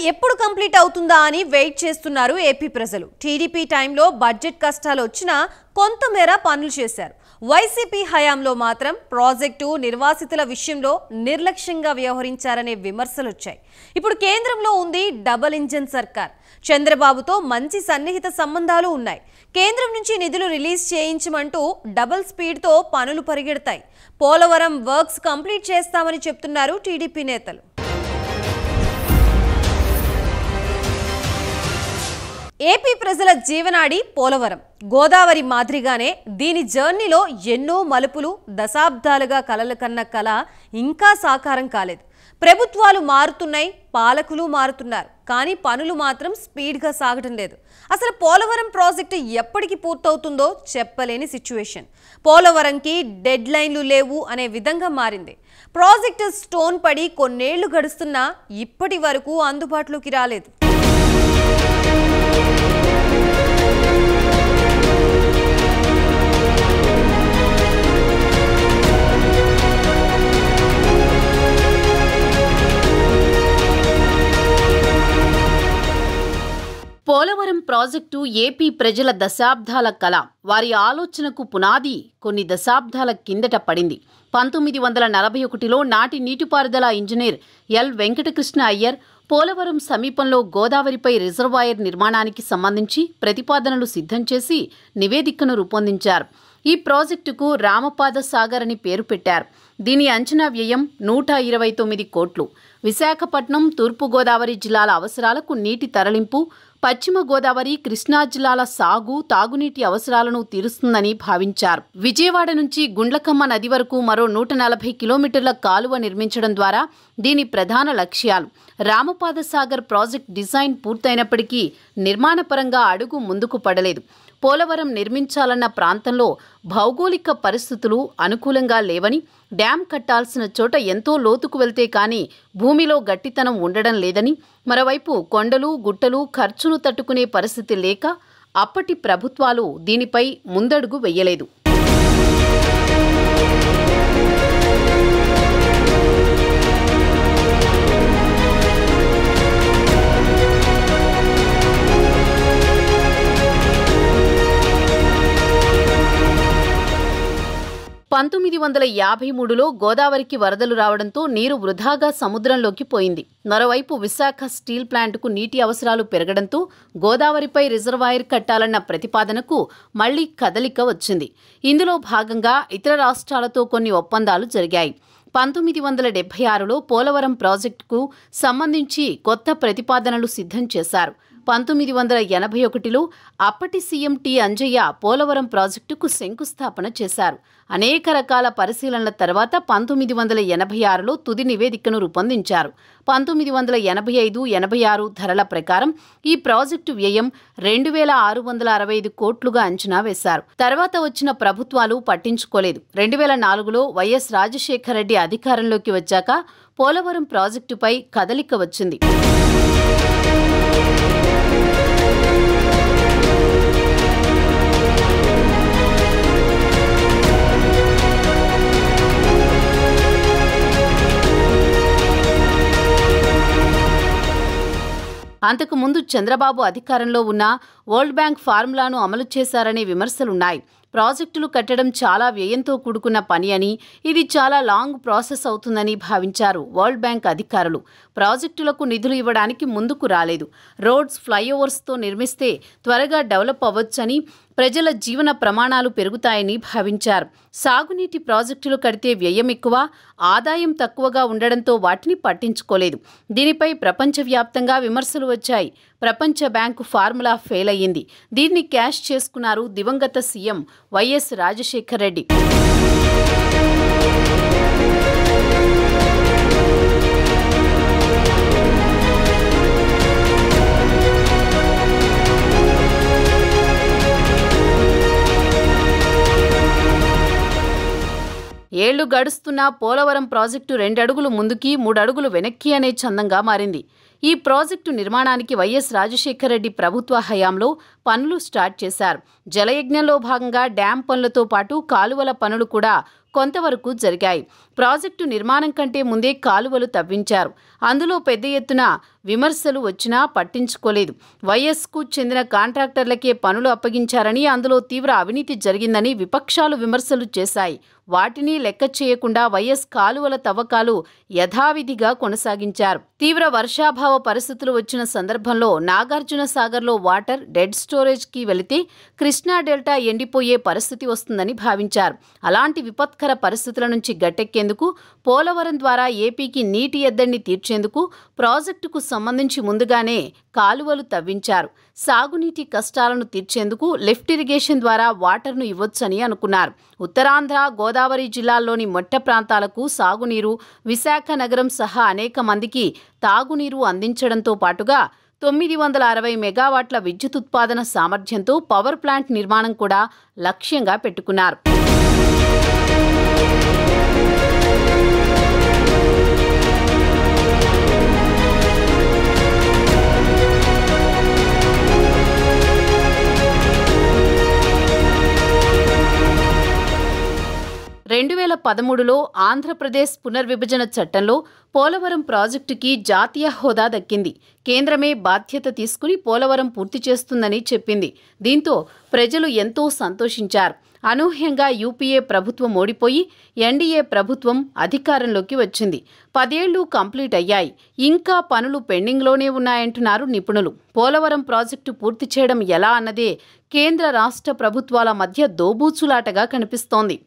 ఎప్పుడు కంప్లీట్ అవుతుందా అని వెయిట్ చేస్తున్నారు ఏపీ ప్రజలు. టీడీపీ టైంలో బడ్జెట్ కష్టాలు వచ్చినా కొంతమేర పనులు చేశారు. వైసీపీ హయాంలో మాత్రం ప్రాజెక్టు నిర్వాసితుల విషయంలో నిర్లక్ష్యంగా వ్యవహరించారనే విమర్శలు వచ్చాయి. ఇప్పుడు కేంద్రంలో ఉంది డబుల్ ఇంజిన్ సర్కార్. చంద్రబాబుతో మంచి సన్నిహిత సంబంధాలు ఉన్నాయి. కేంద్రం నుంచి నిధులు రిలీజ్ చేయించమంటూ డబుల్ స్పీడ్తో పనులు పరిగెడతాయి. పోలవరం వర్క్స్ కంప్లీట్ చేస్తామని చెప్తున్నారు టీడీపీ నేతలు. ఏపీ ప్రజల జీవనాడి పోలవరం. గోదావరి మాదిరిగానే దీని జర్నీలో ఎన్నో మలుపులు. దశాబ్దాలుగా కలలు కన్న కళ ఇంకా సాకారం కాలేదు. ప్రభుత్వాలు మారుతున్నాయి, పాలకులు మారుతున్నారు, కానీ పనులు మాత్రం స్పీడ్గా సాగడం లేదు. అసలు పోలవరం ప్రాజెక్టు ఎప్పటికి పూర్తవుతుందో చెప్పలేని సిచ్యువేషన్. పోలవరంకి డెడ్ లైన్లు లేవు అనే విధంగా మారింది. ప్రాజెక్టు స్టోన్ పడి కొన్నేళ్లు గడుస్తున్నా ఇప్పటి వరకు అందుబాటులోకి రాలేదు. పోలవరం ప్రాజెక్టు ఏపీ ప్రజల దశాబ్దాల కళ. వారి ఆలోచనకు పునాది కొన్ని దశాబ్దాల కిందట పడింది. 1941లో నాటి నీటిపారుదల ఇంజనీర్ ఎల్ వెంకటకృష్ణ అయ్యర్ పోలవరం సమీపంలో గోదావరిపై రిజర్వాయర్ నిర్మాణానికి సంబంధించి ప్రతిపాదనలు సిద్ధం చేసి నివేదికను రూపొందించారు. ఈ ప్రాజెక్టుకు రామపాద సాగర్ అని పేరు పెట్టారు. దీని అంచనా వ్యయం 129 కోట్లు. విశాఖపట్నం, తూర్పుగోదావరి జిల్లాల అవసరాలకు నీటి తరలింపు, పశ్చిమ గోదావరి, కృష్ణా జిల్లాల సాగు, తాగునీటి అవసరాలను తీరుస్తుందని భావించారు. విజయవాడ నుంచి గుండ్లకమ్మ నది వరకు మరో 140 కిలోమీటర్ల కాలువ నిర్మించడం ద్వారా దీని ప్రధాన లక్ష్యాలు. రామపాద సాగర్ ప్రాజెక్ట్ డిజైన్ పూర్తయినప్పటికీ నిర్మాణపరంగా అడుగు ముందుకు పడలేదు. పోలవరం నిర్మించాలన్న ప్రాంతంలో భౌగోళిక పరిస్థితులు అనుకూలంగా లేవని, డ్యాం కట్టాల్సిన చోట ఎంతో లోతుకు వెళ్తే కానీ భూమిలో గట్టితనం ఉండడం లేదని, మరోవైపు కొండలు గుట్టలు ఖర్చును తట్టుకునే పరిస్థితి లేక అప్పటి ప్రభుత్వాలు దీనిపై ముందడుగు వెయ్యలేదు. పంతొమ్మిది 1953లో గోదావరికి వరదలు రావడంతో నీరు వృధాగా సముద్రంలోకి పోయింది. మరోవైపు విశాఖ స్టీల్ ప్లాంట్కు నీటి అవసరాలు పెరగడంతో గోదావరిపై రిజర్వాయర్ కట్టాలన్న ప్రతిపాదనకు మళ్లీ కదలిక వచ్చింది. ఇందులో భాగంగా ఇతర రాష్ట్రాలతో కొన్ని ఒప్పందాలు జరిగాయి. 1976లో పోలవరం ప్రాజెక్టుకు సంబంధించి కొత్త ప్రతిపాదనలు సిద్ధం చేశారు. 1981లో అప్పటి సీఎం టి అంజయ్య పోలవరం ప్రాజెక్టుకు శంకుస్థాపన చేశారు. అనేక రకాల పరిశీలనల తర్వాత 1986లో తుది నివేదికను రూపొందించారు. 1985-86 ధరల ప్రకారం ఈ ప్రాజెక్టు వ్యయం 2665 కోట్లుగా అంచనా వేశారు. తర్వాత వచ్చిన ప్రభుత్వాలు పట్టించుకోలేదు. 2004లో వైఎస్ రాజశేఖర రెడ్డి అధికారంలోకి వచ్చాక పోలవరం ప్రాజెక్టుపై కదలిక వచ్చింది. అంతకుముందు చంద్రబాబు అధికారంలో ఉన్న వరల్డ్ బ్యాంక్ ఫార్ములాను అమలు చేశారనే విమర్శలున్నాయి. ప్రాజెక్టులు కట్టడం చాలా వ్యయంతో కూడుకున్న పని అని, ఇది చాలా లాంగ్ ప్రాసెస్ అవుతుందని భావించారు వరల్డ్ బ్యాంక్ అధికారులు. ప్రాజెక్టులకు నిధులు ఇవ్వడానికి ముందుకు రాలేదు. రోడ్స్, ఫ్లైఓవర్స్తో నిర్మిస్తే త్వరగా డెవలప్ అవ్వొచ్చని, ప్రజల జీవన ప్రమాణాలు పెరుగుతాయని భావించారు. సాగునీటి ప్రాజెక్టులు కడితే వ్యయం ఎక్కువ, ఆదాయం తక్కువగా ఉండడంతో వాటిని పట్టించుకోలేదు. దీనిపై ప్రపంచవ్యాప్తంగా విమర్శలు వచ్చాయి. ప్రపంచ బ్యాంకు ఫార్ములా ఫెయిల్ అయ్యింది. దీన్ని క్యాష్ చేసుకున్నారు దివంగత సీఎం వైఎస్ రాజశేఖర రెడ్డి. ఏళ్లు గడుస్తున్నా పోలవరం ప్రాజెక్టు 2 అడుగులు ముందుకి 3 అడుగులు వెనక్కి అనే చందంగా మారింది. ఈ ప్రాజెక్టు నిర్మాణానికి వైఎస్ రాజశేఖర రెడ్డి ప్రభుత్వ హయాంలో పనులు స్టార్ట్ చేశారు. జలయజ్ఞంలో భాగంగా డ్యాం పనులతో పాటు కాలువల పనులు కూడా కొంతవరకు జరిగాయి. ప్రాజెక్టు నిర్మాణం కంటే ముందే కాలువలు తవ్వించారు. అందులో పెద్ద ఎత్తున విమర్శలు వచ్చినా పట్టించుకోలేదు. వైఎస్కు చెందిన కాంట్రాక్టర్లకే పనులు అప్పగించారని, అందులో తీవ్ర అవినీతి జరిగిందని విపక్షాలు విమర్శలు చేశాయి. వాటిని లెక్క చేయకుండా వైఎస్ కాలువల తవ్వకాలు యథావిధిగా కొనసాగించారు. తీవ్ర వర్షాభావ పరిస్థితులు వచ్చిన సందర్భంలో నాగార్జున సాగర్లో వాటర్ డెడ్ స్టోరేజ్కి వెళితే కృష్ణా డెల్టా ఎండిపోయే పరిస్థితి వస్తుందని భావించారు. అలాంటి విపత్కర పరిస్థితుల నుంచి గట్టెక్కేందుకు పోలవరం ద్వారా ఏపీకి నీటి ఎద్దడిని తీర్చేందుకు ప్రాజెక్టుకు సంబంధించి ముందుగానే కాలువలు తవ్వించారు. సాగునీటి కష్టాలను తీర్చేందుకు లిఫ్ట్ ఇరిగేషన్ ద్వారా వాటర్ను ఇవ్వొచ్చని అనుకున్నారు. ఉత్తరాంధ్ర, గోదావరి జిల్లాల్లోని మొట్ట ప్రాంతాలకు సాగునీరు, విశాఖ నగరం సహా అనేక మందికి తాగునీరు అందించడంతో పాటుగా 960 మెగావాట్ల విద్యుత్ ఉత్పాదన సామర్థ్యంతో పవర్ ప్లాంట్ నిర్మాణం కూడా లక్ష్యంగా పెట్టుకున్నారు. రెండు 2013లో ఆంధ్రప్రదేశ్ పునర్విభజన చట్టంలో పోలవరం ప్రాజెక్టుకి జాతీయ హోదా దక్కింది. కేంద్రమే బాధ్యత తీసుకుని పోలవరం పూర్తి చేస్తుందని చెప్పింది. దీంతో ప్రజలు ఎంతో సంతోషించారు. అనూహ్యంగా యూపీఏ ప్రభుత్వం ఓడిపోయి ఎన్డీఏ ప్రభుత్వం అధికారంలోకి వచ్చింది. 10 ఏళ్లు కంప్లీట్ అయ్యాయి. ఇంకా పనులు పెండింగ్లోనే ఉన్నాయంటున్నారు నిపుణులు. పోలవరం ప్రాజెక్టు పూర్తి చేయడం ఎలా అన్నదే కేంద్ర రాష్ట్ర ప్రభుత్వాల మధ్య దోబూచులాటగా కనిపిస్తోంది.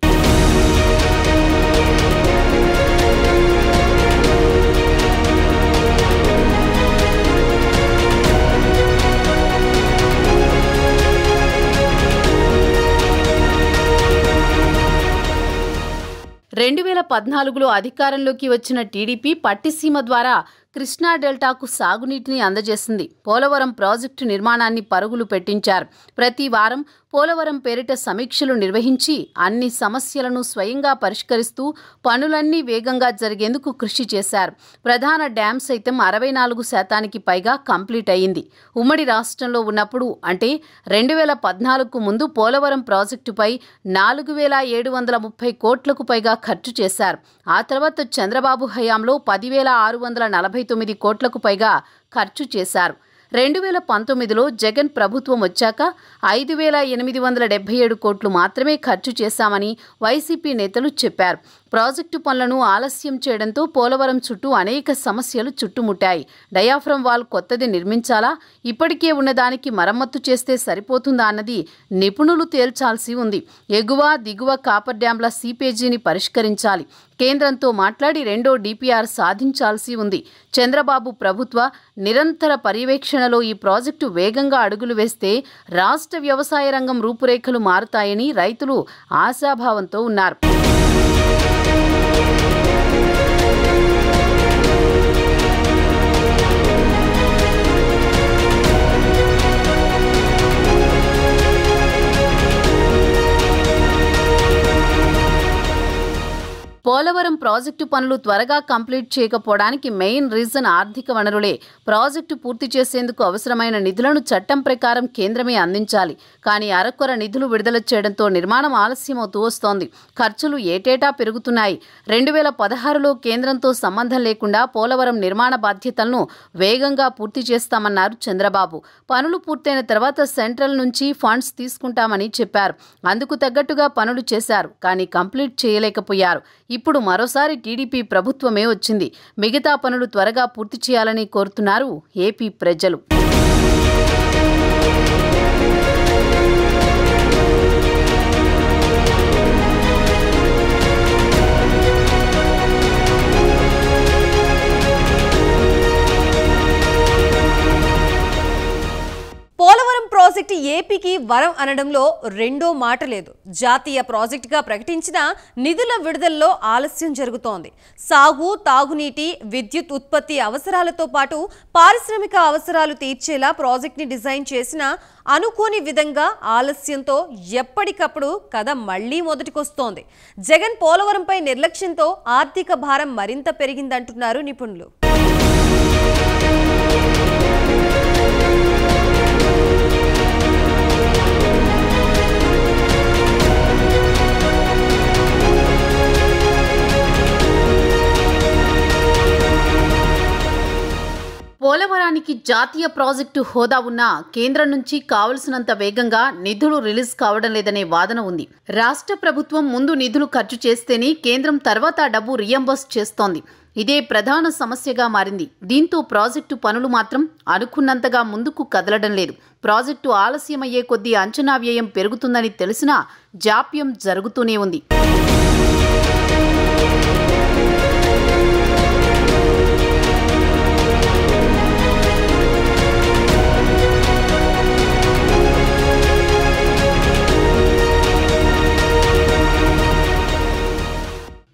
రెండు 2014లో అధికారంలోకి వచ్చిన టీడీపీ పట్టిసీమ ద్వారా కృష్ణా డెల్టాకు సాగునీటిని అందజేసింది. పోలవరం ప్రాజెక్టు నిర్మాణాన్ని పరుగులు పెట్టించారు. ప్రతి వారం పోలవరం పేరిట సమీక్షలు నిర్వహించి అన్ని సమస్యలను స్వయంగా పరిష్కరిస్తూ పనులన్నీ వేగంగా జరిగేందుకు కృషి చేశారు. ప్రధాన డ్యాం సైతం 64% పైగా కంప్లీట్ అయింది. ఉమ్మడి రాష్ట్రంలో ఉన్నప్పుడు అంటే 2014కు ముందు పోలవరం ప్రాజెక్టుపై 4730 కోట్లకు పైగా ఖర్చు చేశారు. ఆ తర్వాత చంద్రబాబు హయాంలో 10,649 కోట్లకు పైగా ఖర్చు చేశారు. 2019లో జగన్ ప్రభుత్వం వచ్చాక 5,877 కోట్లు మాత్రమే ఖర్చు చేశామని వైసీపీ నేతలు చెప్పారు. ప్రాజెక్టు పనులను ఆలస్యం చేయడంతో పోలవరం చుట్టూ అనేక సమస్యలు చుట్టుముట్టాయి. డయాఫ్రమ్ వాల్ కొత్తది నిర్మించాలా, ఇప్పటికే ఉన్నదానికి మరమ్మత్తు చేస్తే సరిపోతుందా అన్నది నిపుణులు తేల్చాల్సి ఉంది. ఎగువ దిగువ కాపర్ డ్యాంల సీపేజీని పరిష్కరించాలి. కేంద్రంతో మాట్లాడి రెండో డీపీఆర్ సాధించాల్సి ఉంది. చంద్రబాబు ప్రభుత్వ నిరంతర పర్యవేక్షణలో ఈ ప్రాజెక్టు వేగంగా అడుగులు వేస్తే రాష్ట్ర వ్యవసాయ రంగం రూపురేఖలు మారుతాయని రైతులు ఆశాభావంతో ఉన్నారు. పోలవరం ప్రాజెక్టు పనులు త్వరగా కంప్లీట్ చేయకపోవడానికి మెయిన్ రీజన్ ఆర్థిక వనరులే. ప్రాజెక్టు పూర్తి చేసేందుకు అవసరమైన నిధులను చట్టం ప్రకారం కేంద్రమే అందించాలి. కానీ అరకొర నిధులు విడుదల చేయడంతో నిర్మాణం ఆలస్యమవుతూ వస్తోంది. ఖర్చులు ఏటేటా పెరుగుతున్నాయి. 2016లో కేంద్రంతో సంబంధం లేకుండా పోలవరం నిర్మాణ బాధ్యతలను వేగంగా పూర్తి చేస్తామన్నారు చంద్రబాబు. పనులు పూర్తయిన తర్వాత సెంట్రల్ నుంచి ఫండ్స్ తీసుకుంటామని చెప్పారు. అందుకు తగ్గట్టుగా పనులు చేశారు. కానీ కంప్లీట్ చేయలేకపోయారు. ఇప్పుడు మరోసారి టీడీపీ ప్రభుత్వమే వచ్చింది. మిగతా పనులు త్వరగా పూర్తి చేయాలని కోరుతున్నారు ఏపీ ప్రజలు. పోలవరం ప్రాజెక్టు ఏపీకి వరం అనడంలో రెండో మాట లేదు. జాతీయ ప్రాజెక్టుగా ప్రకటించిన నిధుల విడుదలలో ఆలస్యం జరుగుతోంది. సాగు, తాగునీటి, విద్యుత్ ఉత్పత్తి అవసరాలతో పాటు పారిశ్రామిక అవసరాలు తీర్చేలా ప్రాజెక్టుని డిజైన్ చేసిన అనుకోని విధంగా ఆలస్యంతో ఎప్పటికప్పుడు కథ మళ్లీ మొదటికొస్తోంది. జగన్ పోలవరంపై నిర్లక్ష్యంతో ఆర్థిక భారం మరింత పెరిగిందంటున్నారు నిపుణులు. పోలవరానికి జాతీయ ప్రాజెక్టు హోదా ఉన్నా కేంద్రం నుంచి కావలసినంత వేగంగా నిధులు రిలీజ్ కావడం లేదనే వాదన ఉంది. రాష్ట్ర ప్రభుత్వం ముందు నిధులు ఖర్చు చేస్తేనే కేంద్రం తర్వాత డబ్బు రియంబర్స్ చేస్తోంది. ఇదే ప్రధాన సమస్యగా మారింది. దీంతో ప్రాజెక్టు పనులు మాత్రం అనుకున్నంతగా ముందుకు కదలడం లేదు. ప్రాజెక్టు ఆలస్యమయ్యే కొద్దీ అంచనా వ్యయం పెరుగుతుందని తెలిసినా జాప్యం జరుగుతూనే ఉంది.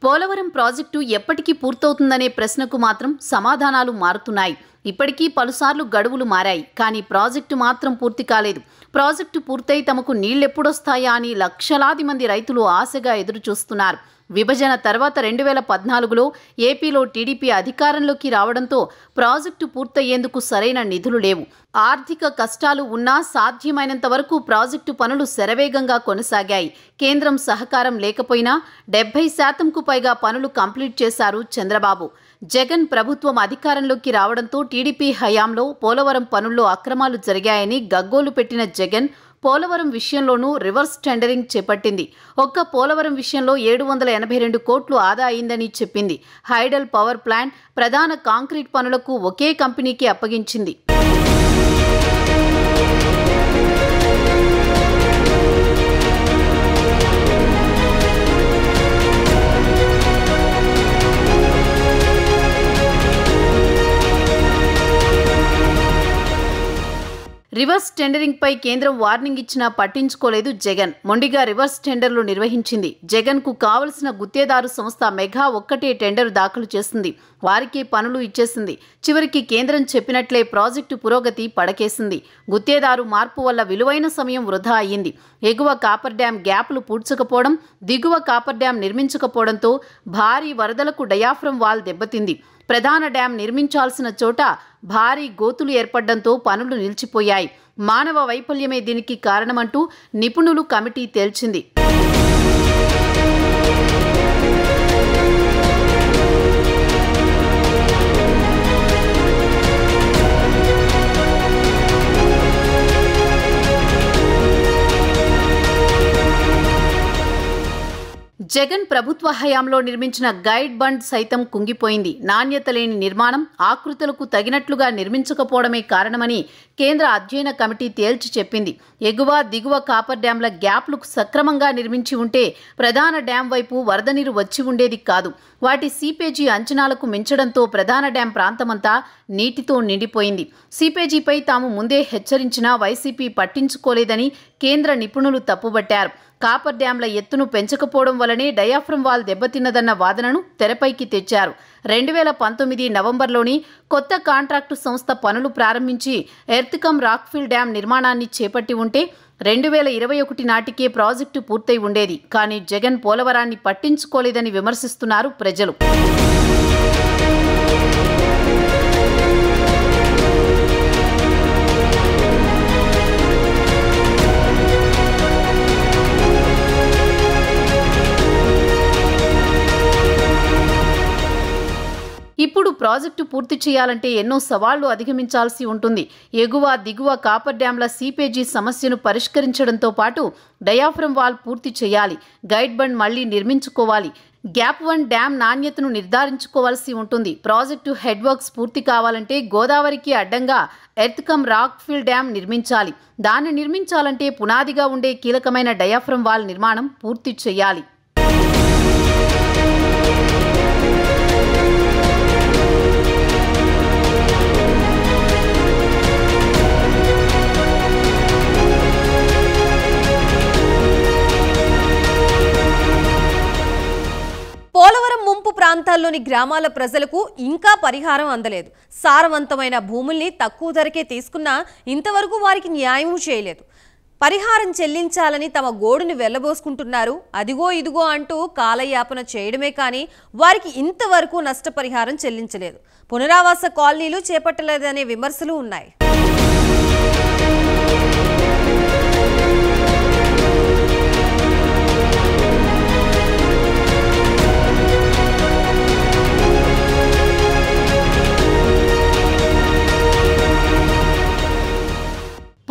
పోలవరం ప్రాజెక్టు ఎప్పటికీ పూర్తవుతుందనే ప్రశ్నకు మాత్రం సమాధానాలు మారుతున్నాయి. ఇప్పటికీ పలుసార్లు గడువులు మారాయి, కానీ ప్రాజెక్టు మాత్రం పూర్తి కాలేదు. ప్రాజెక్టు పూర్తయి తమకు నీళ్లెప్పుడొస్తాయా అని లక్షలాది మంది రైతులు ఆశగా ఎదురుచూస్తున్నారు. విభజన తర్వాత 2014లో ఏపీలో టీడీపీ అధికారంలోకి రావడంతో ప్రాజెక్టు పూర్తయ్యేందుకు సరైన నిధులు లేవు. ఆర్థిక కష్టాలు ఉన్నా సాధ్యమైనంత వరకు ప్రాజెక్టు పనులు శరవేగంగా కొనసాగాయి. కేంద్రం సహకారం లేకపోయినా 70%కు పైగా పనులు కంప్లీట్ చేశారు చంద్రబాబు. జగన్ ప్రభుత్వం అధికారంలోకి రావడంతో టీడీపీ హయాంలో పోలవరం పనుల్లో అక్రమాలు జరిగాయని గగ్గోలు పెట్టిన జగన్ పోలవరం విషయంలోనూ రివర్స్ టెండరింగ్ చేపట్టింది. ఒక్క పోలవరం విషయంలో 782 కోట్లు ఆదా అయిందని చెప్పింది. హైడల్ పవర్ ప్లాంట్ ప్రధాన కాంక్రీట్ పనులకు ఒకే కంపెనీకి అప్పగించింది. రివర్స్ టెండరింగ్ పై కేంద్రం వార్నింగ్ ఇచ్చినా పట్టించుకోలేదు జగన్. మొండిగా రివర్స్ టెండర్లు నిర్వహించింది. జగన్ కు కావలసిన గుత్తేదారు సంస్థ మెగా ఒక్కటే టెండర్ దాఖలు చేసింది. వారికే పనులు ఇచ్చేసింది. చివరికి కేంద్రం చెప్పినట్లే ప్రాజెక్టు పురోగతి పడకేసింది. గుత్తేదారు మార్పు వల్ల విలువైన సమయం వృధా అయ్యింది. ఎగువ కాపర్ డ్యాం గ్యాప్లు పూడ్చకపోవడం, దిగువ కాపర్ డ్యాం నిర్మించకపోవడంతో భారీ వరదలకు డయాఫ్రమ్ వాల్ దెబ్బతింది. ప్రధాన డ్యాం నిర్మించాల్సిన చోట భారీ గోతులు ఏర్పడడంతో పనులు నిలిచిపోయాయి. మానవ వైఫల్యమే దీనికి కారణమంటూ నిపుణులు కమిటీ తేల్చింది. జగన్ ప్రభుత్వ హయాంలో నిర్మించిన గైడ్ బండ్ సైతం కుంగిపోయింది. నాణ్యత లేని నిర్మాణం, ఆకృతులకు తగినట్లుగా నిర్మించకపోవడమే కారణమని కేంద్ర అధ్యయన కమిటీ తేల్చి చెప్పింది. ఎగువ దిగువ కాపర్ డ్యాంల గ్యాప్లు సక్రమంగా నిర్మించి ఉంటే ప్రధాన డ్యాం వైపు వరద నీరు వచ్చి ఉండేది కాదు. వాటి సీపేజీ అంచనాలకు మించడంతో ప్రధాన డ్యాం ప్రాంతమంతా నీటితో నిండిపోయింది. సీపేజీపై తాము ముందే హెచ్చరించినా వైసీపీ పట్టించుకోలేదని కేంద్ర నిపుణులు తప్పుబట్టారు. కాపర్ డ్యాంల ఎత్తును పెంచకపోవడం వల్లనే డయాఫ్రమ్ వాల్ దెబ్బతిన్నదన్న వాదనను తెరపైకి తెచ్చారు. 2019 నవంబర్లోని కొత్త కాంట్రాక్టు సంస్థ పనులు ప్రారంభించి ఎర్త్కమ్ రాక్ఫిల్ డ్యాం నిర్మాణాన్ని చేపట్టి ఉంటే 2021 నాటికే ప్రాజెక్టు పూర్తయి ఉండేది. కానీ జగన్ పోలవరాన్ని పట్టించుకోలేదని విమర్శిస్తున్నారు ప్రజలు. ఇప్పుడు ప్రాజెక్టు పూర్తి చేయాలంటే ఎన్నో సవాళ్లు అధిగమించాల్సి ఉంటుంది. ఎగువ దిగువ కాపర్ డ్యాంల సీపేజీ సమస్యను పరిష్కరించడంతో పాటు డయాఫ్రమ్ వాల్ పూర్తి చేయాలి. గైడ్ బండ్ మళ్లీ నిర్మించుకోవాలి. గ్యాప్ 1 డ్యాం నాణ్యతను నిర్ధారించుకోవాల్సి ఉంటుంది. ప్రాజెక్టు హెడ్ వర్క్స్ పూర్తి కావాలంటే గోదావరికి అడ్డంగా ఎర్త్కమ్ రాక్ఫిల్ డ్యాం నిర్మించాలి. దాన్ని నిర్మించాలంటే పునాదిగా ఉండే కీలకమైన డయాఫ్రమ్ వాల్ నిర్మాణం పూర్తి చేయాలి. పోలవరం ముంపు ప్రాంతాల్లోని గ్రామాల ప్రజలకు ఇంకా పరిహారం అందలేదు. సారవంతమైన భూముల్ని తక్కువ ధరకే తీసుకున్నా ఇంతవరకు వారికి న్యాయం చేయలేదు. పరిహారం చెల్లించాలని తమ గోడుని వెళ్లబోసుకుంటున్నారు. అదిగో ఇదిగో అంటూ కాలయాపన చేయడమే కానీ వారికి ఇంతవరకు నష్టపరిహారం చెల్లించలేదు. పునరావాస కాలనీలు చేపట్టలేదనే విమర్శలు ఉన్నాయి.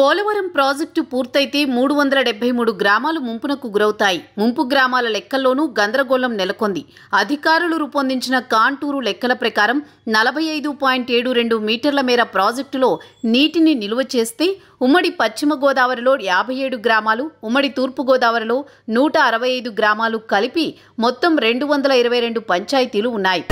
పోలవరం ప్రాజెక్టు పూర్తయితే 373 గ్రామాలు ముంపునకు గురవుతాయి. ముంపు గ్రామాల లెక్కల్లోనూ గందరగోళం నెలకొంది. అధికారులు రూపొందించిన కాంటూరు లెక్కల ప్రకారం 45.72 మీటర్ల మేర ప్రాజెక్టులో నీటిని నిలువ చేస్తే ఉమ్మడి పశ్చిమ గోదావరిలో 57 గ్రామాలు, ఉమ్మడి తూర్పు గోదావరిలో 165 గ్రామాలు కలిపి మొత్తం 222 పంచాయతీలు ఉన్నాయి.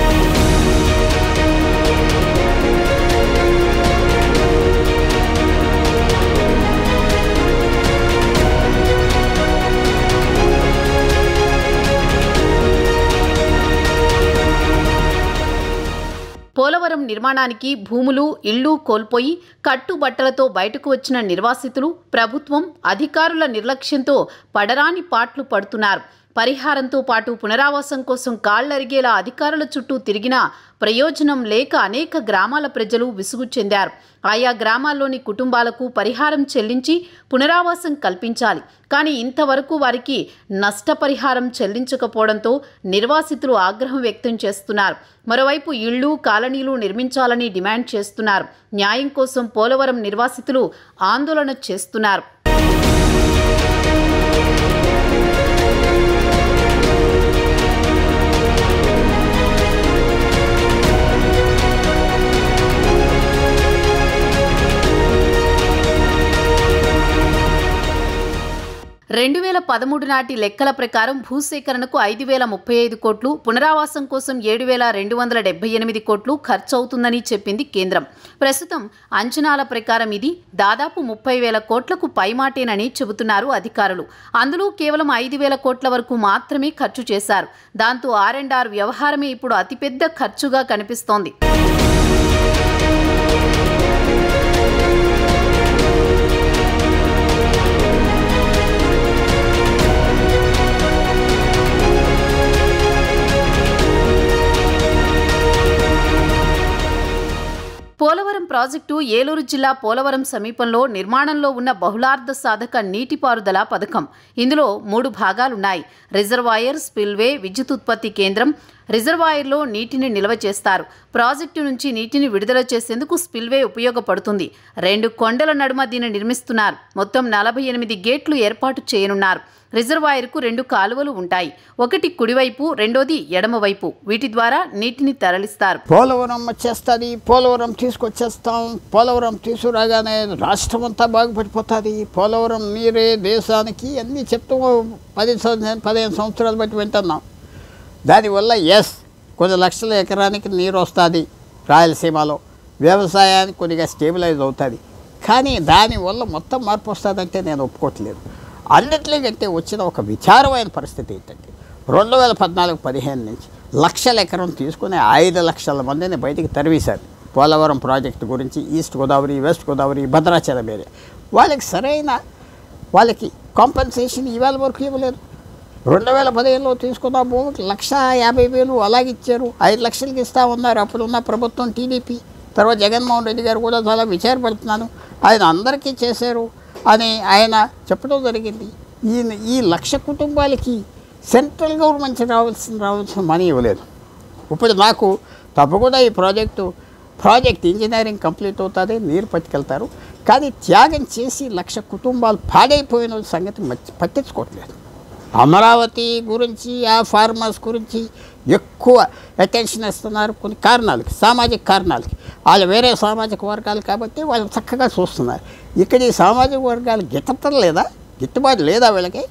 పోలవరం నిర్మాణానికి భూములు, ఇళ్లు కోల్పోయి కట్టుబట్టలతో బయటకు వచ్చిన నిర్వాసితులు ప్రభుత్వం, అధికారుల నిర్లక్ష్యంతో పడరాని పాట్లు పడుతున్నారు. పరిహారంతో పాటు పునరావాసం కోసం కాళ్లరిగేలా అధికారుల చుట్టూ తిరిగినా ప్రయోజనం లేక అనేక గ్రామాల ప్రజలు విసుగు చెందారు. ఆయా గ్రామాల్లోని కుటుంబాలకు పరిహారం చెల్లించి పునరావాసం కల్పించాలి. కానీ ఇంతవరకు వారికి నష్టపరిహారం చెల్లించకపోవడంతో నిర్వాసితులు ఆగ్రహం వ్యక్తం చేస్తున్నారు. మరోవైపు ఇళ్లు, కాలనీలు నిర్మించాలని డిమాండ్ చేస్తున్నారు. న్యాయం కోసం పోలవరం నిర్వాసితులు ఆందోళన చేస్తున్నారు. రెండు 2013 నాటి లెక్కల ప్రకారం భూసేకరణకు 5,035 కోట్లు, పునరావాసం కోసం 7,278 కోట్లు ఖర్చవుతుందని చెప్పింది కేంద్రం. ప్రస్తుతం అంచనాల ప్రకారం ఇది దాదాపు 30,000 కోట్లకు పైమాటేనని చెబుతున్నారు అధికారులు. అందులో కేవలం 5,000 కోట్ల వరకు మాత్రమే ఖర్చు చేశారు. దాంతో R&R వ్యవహారమే ఇప్పుడు అతిపెద్ద ఖర్చుగా కనిపిస్తోంది. పోలవరం ప్రాజెక్టు ఏలూరు జిల్లా పోలవరం సమీపంలో నిర్మాణంలో ఉన్న బహుళార్థ సాధక నీటిపారుదల పథకం. ఇందులో 3 భాగాలున్నాయి. రిజర్వాయర్, స్పిల్వే, విద్యుత్ ఉత్పత్తి కేంద్రం. రిజర్వాయర్లో నీటిని నిల్వ చేస్తారు. ప్రాజెక్టు నుంచి నీటిని విడుదల చేసేందుకు స్పిల్వే ఉపయోగపడుతుంది. 2 కొండల నడుమ దీన్ని నిర్మిస్తున్నారు. మొత్తం 48 గేట్లు ఏర్పాటు చేయనున్నారు. రిజర్వాయర్కు 2 కాలువలు ఉంటాయి. ఒకటి కుడివైపు, రెండోది ఎడమవైపు. వీటి ద్వారా నీటిని తరలిస్తారు. పోలవరం వచ్చేస్తుంది, పోలవరం తీసుకొచ్చేస్తాం, పోలవరం తీసుకురాగానే రాష్ట్రం అంతా బాగుపడిపోతుంది, పోలవరం నీరే దేశానికి అన్నీ చెప్తూ 15 సంవత్సరాలు బట్టి వింటున్నాం. దానివల్ల కొన్ని లక్షల ఎకరానికి నీరు వస్తుంది. రాయలసీమలో వ్యవసాయానికి కొద్దిగా స్టేబిలైజ్ అవుతుంది. కానీ దానివల్ల మొత్తం మార్పు వస్తుందంటే నేను ఒప్పుకోవట్లేదు. అన్నిటికంటే వచ్చిన ఒక విచారమైన పరిస్థితి ఏంటంటే 2014-15 నుంచి లక్షల ఎకరం తీసుకుని 5 లక్షల మందిని బయటికి తరివేశారు. పోలవరం ప్రాజెక్టు గురించి east Godavari, west Godavari, Bhadrachalam area వాళ్ళకి కాంపెన్సేషన్ ఇవాళ వరకు ఇవ్వలేదు. 2015లో తీసుకున్న భూమికి 1,50,000 అలాగే ఇచ్చారు. 5 లక్షలకి ఇస్తా ఉన్నారు అప్పుడున్న ప్రభుత్వం టీడీపీ. తర్వాత జగన్మోహన్ రెడ్డి గారు కూడా చాలా విచారపడుతున్నాను, ఆయన అందరికీ చేశారు అని ఆయన చెప్పడం జరిగింది. ఈ 1,00,000 కుటుంబాలకి సెంట్రల్ గవర్నమెంట్ రావాల్సిన మనీ ఇవ్వలేదు. ఇప్పుడు నాకు తప్పకుండా ఈ ప్రాజెక్ట్ ఇంజనీరింగ్ కంప్లీట్ అవుతుంది, నీరు పట్టుకెళ్తారు. కానీ త్యాగం చేసి 1,00,000 కుటుంబాలు పాడైపోయిన సంగతి పట్టించుకోవట్లేదు. అమరావతి గురించి, ఆ ఫార్మర్స్ గురించి ఎక్కువ అటెన్షన్ ఇస్తున్నారు. కొన్ని కారణాలకి, సామాజిక కారణాలకి. వాళ్ళు వేరే సామాజిక వర్గాలు కాబట్టి వాళ్ళు చక్కగా చూస్తున్నారు. ఇక్కడ ఈ సామాజిక వర్గాలు గిట్టుబాటు లేదా వీళ్ళకి?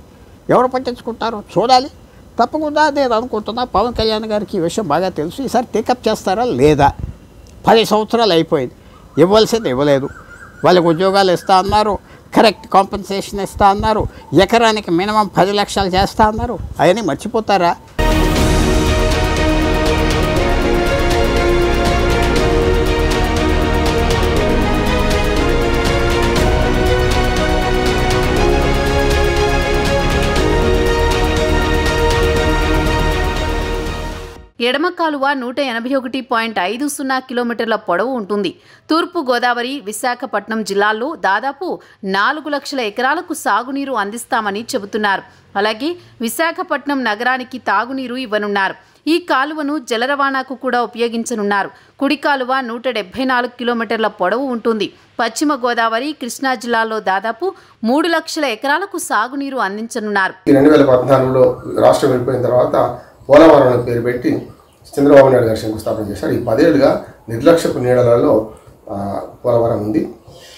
ఎవరు పట్టించుకుంటారో చూడాలి. తప్పకుండా నేను అనుకుంటున్నా పవన్ కళ్యాణ్ గారికి ఈ విషయం బాగా తెలుసు. ఈసారి టేకప్ చేస్తారా లేదా? 10 సంవత్సరాలు అయిపోయింది, ఇవ్వాల్సింది ఇవ్వలేదు. వాళ్ళకి ఉద్యోగాలు ఇస్తా అన్నారు, కరెక్ట్ కాంపెన్సేషన్ ఇస్తా అన్నారు, ఎకరానికి మినిమం 10 లక్షలు చేస్తా అన్నారు. అవన్నీ మర్చిపోతారా? ఎడమ కాలువ 181.50 కిలోమీటర్ల పొడవు ఉంటుంది. తూర్పు గోదావరి, విశాఖపట్నం జిల్లాల్లో దాదాపు 4 లక్షల ఎకరాలకు సాగునీరు అందిస్తామని చెబుతున్నారు. అలాగే విశాఖపట్నం నగరానికి తాగునీరు ఇవ్వనున్నారు. ఈ కాలువను జల రవాణాకు కూడా ఉపయోగించనున్నారు. కుడి కాలువ 174 కిలోమీటర్ల పొడవు ఉంటుంది. పశ్చిమ గోదావరి, కృష్ణా జిల్లాల్లో దాదాపు 3 లక్షల ఎకరాలకు సాగునీరు అందించనున్నారు. 2014లో రాష్ట్రం వెళ్ళిపోయిన తర్వాత పోలవరం అనే పేరు పెట్టి చంద్రబాబు నాయుడు గారు శంకుస్థాపన చేశారు. ఈ 10 ఏళ్ళుగా నిర్లక్ష్యపు నీడలలో పోలవరం ఉంది.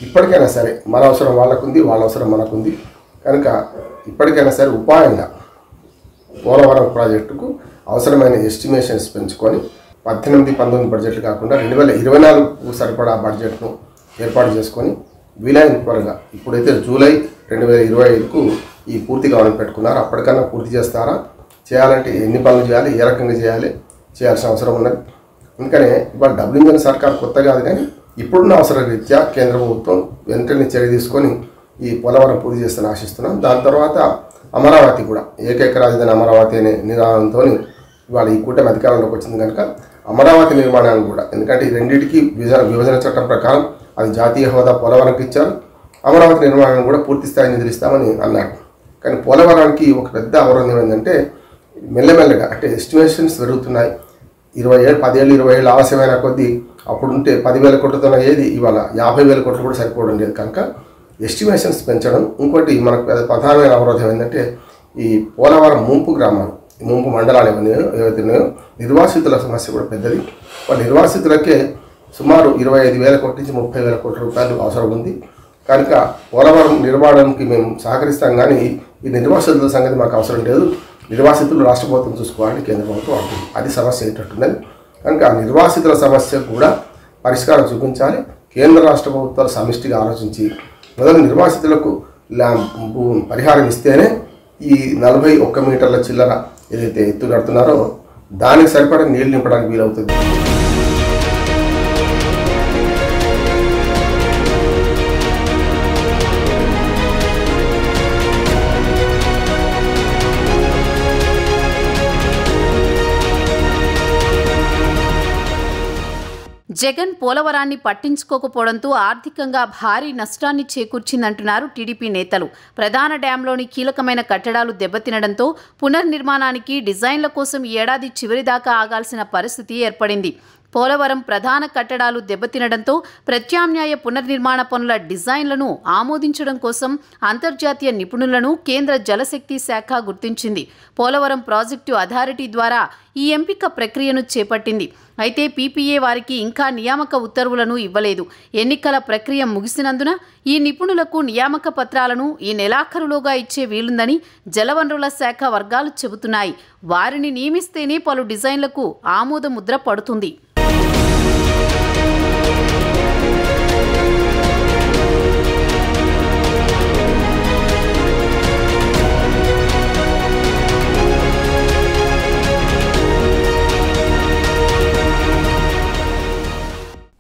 ఇప్పటికైనా సరే మన అవసరం వాళ్ళకుంది, వాళ్ళ అవసరం మనకుంది కనుక ఇప్పటికైనా సరే ఉపాయంగా పోలవరం ప్రాజెక్టుకు అవసరమైన ఎస్టిమేషన్స్ పెంచుకొని 18-19 బడ్జెట్లు కాకుండా 2024 సరిపడా బడ్జెట్ను ఏర్పాటు చేసుకొని వీలైన త్వరగా ఇప్పుడైతే జూలై 2025కు ఈ పూర్తి కావాలని పెట్టుకున్నారు. అప్పటికన్నా పూర్తి చేస్తారా, చేయాలంటే ఎన్ని పనులు చేయాలి, ఏ రకంగా చేయాల్సిన అవసరం ఉన్నది. అందుకనే ఇవాళ డబుల్ ఇంజన్ సర్కార్ కొత్త కాదు, కానీ ఇప్పుడున్న అవసర రీత్యా కేంద్ర ప్రభుత్వం వెంటనే చర్య తీసుకొని ఈ పోలవరం పూర్తి చేస్తారని ఆశిస్తున్నాం. దాని తర్వాత అమరావతి కూడా ఏకైక రాజధాని అమరావతి అనే నినాదంతో ఇవాళ ఈ కూటమి అధికారంలోకి వచ్చింది కనుక అమరావతి నిర్మాణాన్ని కూడా, ఎందుకంటే ఈ రెండింటికి విభజన చట్టం ప్రకారం అది జాతీయ హోదా పోలవరంకి ఇచ్చారు. అమరావతి నిర్మాణాన్ని కూడా పూర్తి స్థాయి నిధులిస్తామని అన్నారు. కానీ పోలవరానికి ఒక పెద్ద అవరోధం ఏంటంటే మెల్లమెల్లగా అంటే ఎస్టిమేషన్స్ పెరుగుతున్నాయి. 10 ఏళ్ళు 20 ఏళ్ళు ఆలస్యమైన కొద్దీ అప్పుడుంటే 10,000 కోట్లతో ఏది ఇవాళ 50,000 కోట్లు కూడా సరిపోవడం లేదు. కనుక ఎస్టిమేషన్స్ పెంచడం. ఇంకోటి మనకు ప్రధానమైన అవరోధం ఏంటంటే ఈ పోలవరం ముంపు గ్రామాలు, ముంపు మండలాలు ఏవైతే ఉన్నాయో నిర్వాసితుల సమస్య కూడా పెద్దది. వాళ్ళ నిర్వాసితులకే సుమారు 25,000 కోట్ల నుంచి 30,000 కోట్ల రూపాయలు అవసరం ఉంది. కనుక పోలవరం నిర్మాణానికి మేము సహకరిస్తాం, కానీ ఈ నిర్వాసితుల సంగతి మాకు అవసరం లేదు, నిర్వాసితులు రాష్ట్ర ప్రభుత్వం చూసుకోవాలని కేంద్ర ప్రభుత్వం అంటుంది. అది సమస్య ఏంటంటున్నది. కనుక ఆ నిర్వాసితుల సమస్య కూడా పరిష్కారం చూపించాలి. కేంద్ర రాష్ట్ర ప్రభుత్వాలు సమిష్టిగా ఆలోచించి మొదలు నిర్వాసితులకు పరిహారం ఇస్తేనే ఈ 41 మీటర్ల చిల్లర ఏదైతే ఎత్తు కడుతున్నారో దానికి సరిపడా నీళ్లు నింపడానికి వీలవుతుంది. జగన్ పోలవరాన్ని పట్టించుకోకపోవడంతో ఆర్థికంగా భారీ నష్టాన్ని చేకూర్చిందంటున్నారు టీడీపీ నేతలు. ప్రధాన డ్యాంలోని కీలకమైన కట్టడాలు దెబ్బతినడంతో పునర్నిర్మాణానికి డిజైన్ల కోసం ఈ ఏడాది చివరిదాకా ఆగాల్సిన పరిస్థితి ఏర్పడింది. పోలవరం ప్రధాన కట్టడాలు దెబ్బతినడంతో ప్రత్యామ్నాయ పునర్నిర్మాణ పనుల డిజైన్లను ఆమోదించడం కోసం అంతర్జాతీయ నిపుణులను కేంద్ర జలశక్తి శాఖ గుర్తించింది. పోలవరం ప్రాజెక్టు అథారిటీ ద్వారా ఈ ఎంపిక ప్రక్రియను చేపట్టింది. అయితే పీపీఏ వారికి ఇంకా నియామక ఉత్తర్వులను ఇవ్వలేదు. ఎన్నికల ప్రక్రియ ముగిసినందున ఈ నిపుణులకు నియామక పత్రాలను ఈ నెలాఖరులోగా ఇచ్చే వీలుందని జలవనరుల శాఖ వర్గాలు చెబుతున్నాయి. వారిని నియమిస్తేనే పలు డిజైన్లకు ఆమోద ముద్ర పడుతుంది.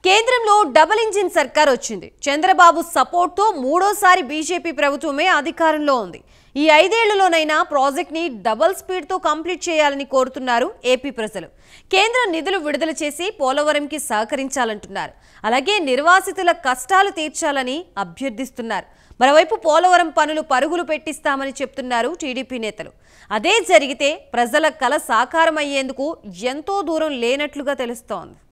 కేంద్రంలో డబుల్ ఇంజిన్ సర్కార్ వచ్చింది. చంద్రబాబు సపోర్ట్తో మూడోసారి బీజేపీ ప్రభుత్వమే అధికారంలో ఉంది. ఈ 5 ఏళ్లలోనైనా ప్రాజెక్ట్ని డబుల్ స్పీడ్తో కంప్లీట్ చేయాలని కోరుతున్నారు ఏపీ ప్రజలు. కేంద్రం నిధులు విడుదల చేసి పోలవరంకి సహకరించాలంటున్నారు. అలాగే నిర్వాసితుల కష్టాలు తీర్చాలని అభ్యర్థిస్తున్నారు. మరోవైపు పోలవరం పనులు పరుగులు పెట్టిస్తామని చెప్తున్నారు టీడీపీ నేతలు. అదే జరిగితే ప్రజల కల సాకారం అయ్యేందుకు ఎంతో దూరం లేనట్లుగా తెలుస్తోంది.